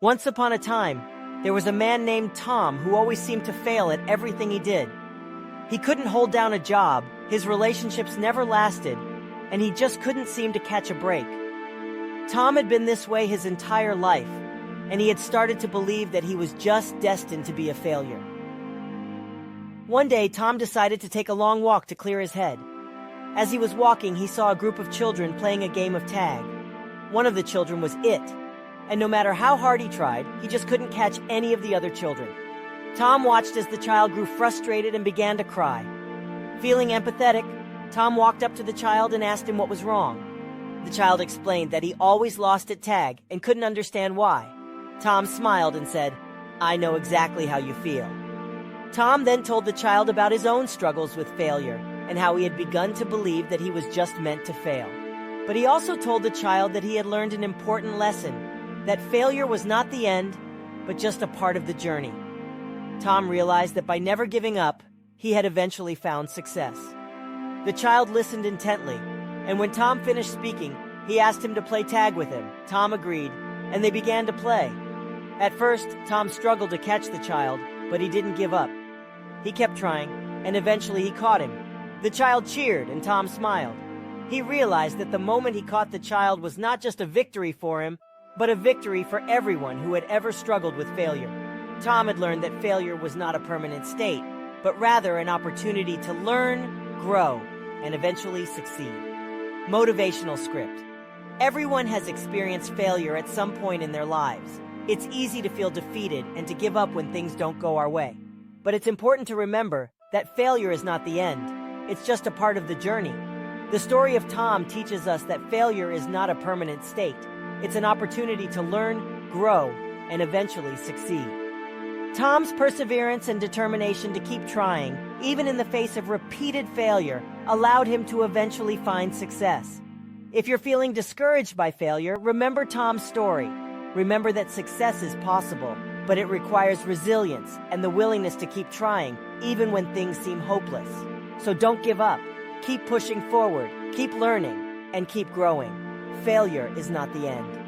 Once upon a time, there was a man named Tom who always seemed to fail at everything he did. He couldn't hold down a job, his relationships never lasted, and he just couldn't seem to catch a break. Tom had been this way his entire life, and he had started to believe that he was just destined to be a failure. One day, Tom decided to take a long walk to clear his head. As he was walking, he saw a group of children playing a game of tag. One of the children was it, and no matter how hard he tried, he just couldn't catch any of the other children. Tom watched as the child grew frustrated and began to cry. Feeling empathetic, Tom walked up to the child and asked him what was wrong. The child explained that he always lost at tag and couldn't understand why. Tom smiled and said, "I know exactly how you feel." Tom then told the child about his own struggles with failure and how he had begun to believe that he was just meant to fail. But he also told the child that he had learned an important lesson, that failure was not the end, but just a part of the journey. Tom realized that by never giving up, he had eventually found success. The child listened intently, and when Tom finished speaking, he asked him to play tag with him. Tom agreed, and they began to play. At first, Tom struggled to catch the child, but he didn't give up. He kept trying, and eventually he caught him. The child cheered, and Tom smiled. He realized that the moment he caught the child was not just a victory for him, but a victory for everyone who had ever struggled with failure. Tom had learned that failure was not a permanent state, but rather an opportunity to learn, grow, and eventually succeed. Motivational script. Everyone has experienced failure at some point in their lives. It's easy to feel defeated and to give up when things don't go our way. But it's important to remember that failure is not the end. It's just a part of the journey. The story of Tom teaches us that failure is not a permanent state. It's an opportunity to learn, grow, and eventually succeed. Tom's perseverance and determination to keep trying, even in the face of repeated failure, allowed him to eventually find success. If you're feeling discouraged by failure, remember Tom's story. Remember that success is possible, but it requires resilience and the willingness to keep trying, even when things seem hopeless. So don't give up. Keep pushing forward, keep learning, and keep growing. Failure is not the end.